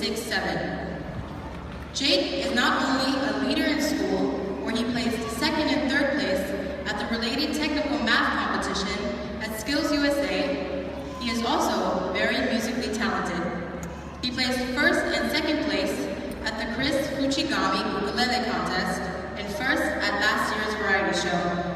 6, 7. Jake is not only a leader in school, where he placed second and third place at the related technical math competition at Skills USA, he is also very musically talented. He placed first and second place at the Chris Fuchigami ukulele contest and first at last year's variety show.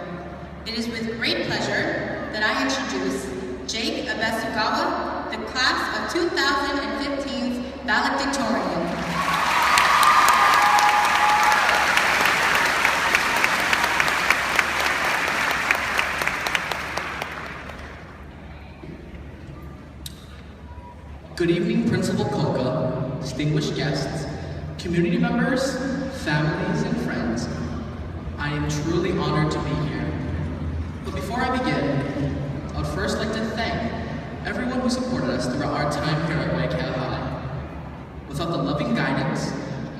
It is with great pleasure that I introduce Jake Ebesugawa, the class of 2015's valedictorian. Good evening, Principal Koka, distinguished guests, community members, families, and friends. I am truly honored to be here. But before I begin, I would first like to thank everyone who supported us throughout our time here at Waiakea High. Without the loving guidance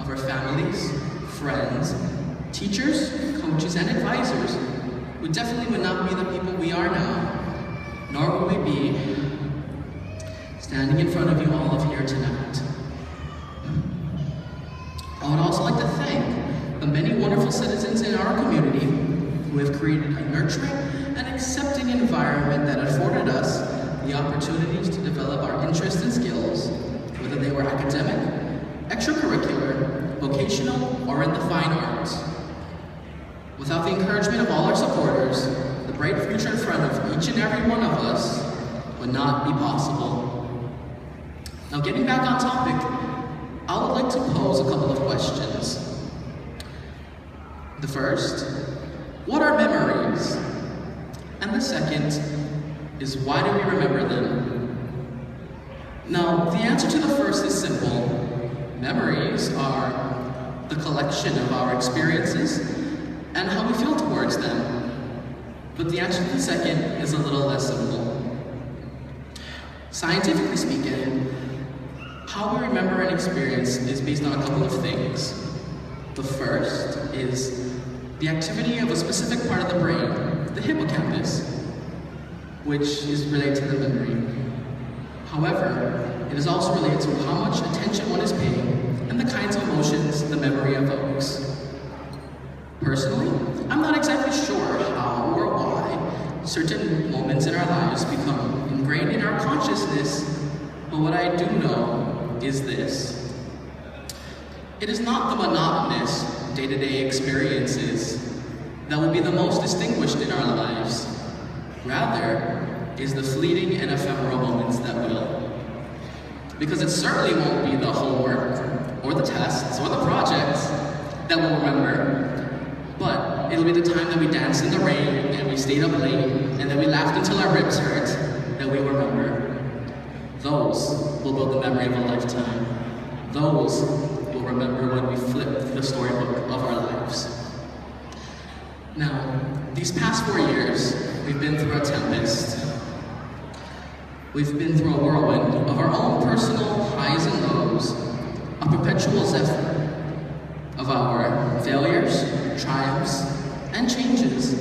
of our families, friends, teachers, coaches, and advisors, we definitely would not be the people we are now, nor would we be standing in front of you all of here tonight. I would also like to thank the many wonderful citizens in our community who have created a nurturing and accepting environment that afforded us the opportunities to develop our interests and skills, whether they were academic, extracurricular, vocational, or in the fine arts. Without the encouragement of all our supporters, the bright future in front of each and every one of us would not be possible. Now, getting back on topic, I would like to pose a couple of questions. The first, what are memories? And the second is, why do we remember them? Now, the answer to the first is simple. Memories are the collection of our experiences and how we feel towards them. But the answer to the second is a little less simple. Scientifically speaking, how we remember an experience is based on a couple of things. The first is the activity of a specific part of the brain, the hippocampus, which is related to the memory. However, it is also related to how much attention one is paying and the kinds of emotions the memory evokes. Personally, I'm not exactly sure how or why certain moments in our lives become ingrained in our consciousness, but what I do know is this. It is not the monotonous day-to-day experiences that will be the most distinguished in our lives. Rather, is the fleeting and ephemeral moments that will. Because it certainly won't be the homework, or the tests, or the projects that we'll remember, but it'll be the time that we danced in the rain, and we stayed up late, and that we laughed until our ribs hurt, that we remember. Those will build the memory of a lifetime. Those will remember when we flip the storybook of our lives. Now, these past 4 years, we've been through a tempest. We've been through a whirlwind of our own personal highs and lows, a perpetual zephyr of our failures, triumphs, and changes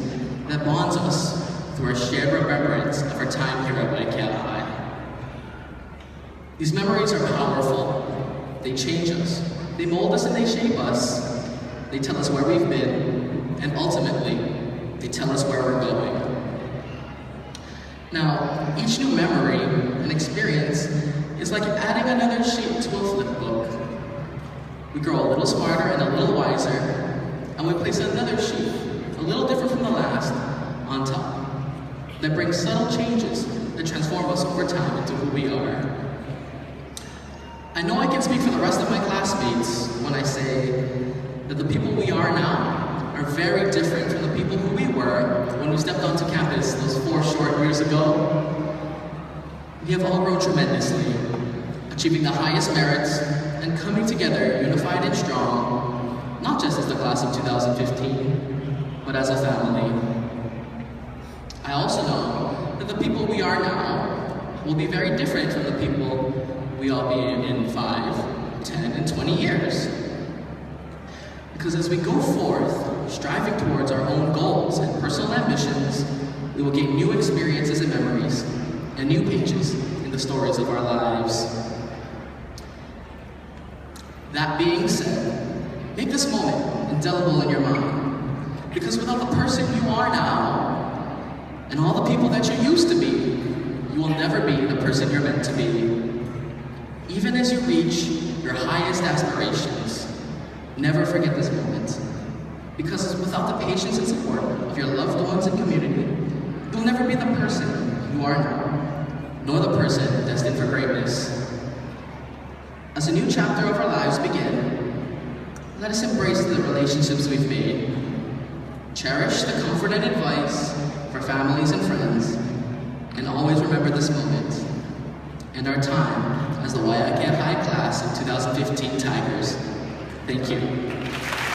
that bonds us through our shared remembrance of our time here at Waiakea High. These memories are powerful. They change us. They mold us and they shape us. They tell us where we've been, and ultimately, they tell us where we're going. Now, each new memory and experience is like adding another sheet to a flip book. We grow a little smarter and a little wiser, and we place another sheet, a little different from the last, on top. That brings subtle changes that transform us over time into who we are. I know I can speak for the rest of my classmates when I say that the people we are now are very different from the people who we were when we stepped onto campus those 4 short years ago. We have all grown tremendously, achieving the highest merits and coming together unified and strong, not just as the class of 2015, but as a family. I also know that the people we are now will be very different from the people we'll all be in 5, 10, and 20 years. Because as we go forth, striving towards our own goals and personal ambitions, we will gain new experiences and memories, and new pages in the stories of our lives. That being said, make this moment indelible in your mind, because without the person you are now, and all the people that you used to be, you will never be the person you're meant to be. Even as you reach your highest aspirations, never forget this moment, because without the patience and support of your loved ones and community, you'll never be the person you are now, nor the person destined for greatness. As a new chapter of our lives begin, let us embrace the relationships we've made, cherish the comfort and advice of our families and friends, and always remember this moment and our time as the Waiakea High Class of 2015 Tigers. Thank you.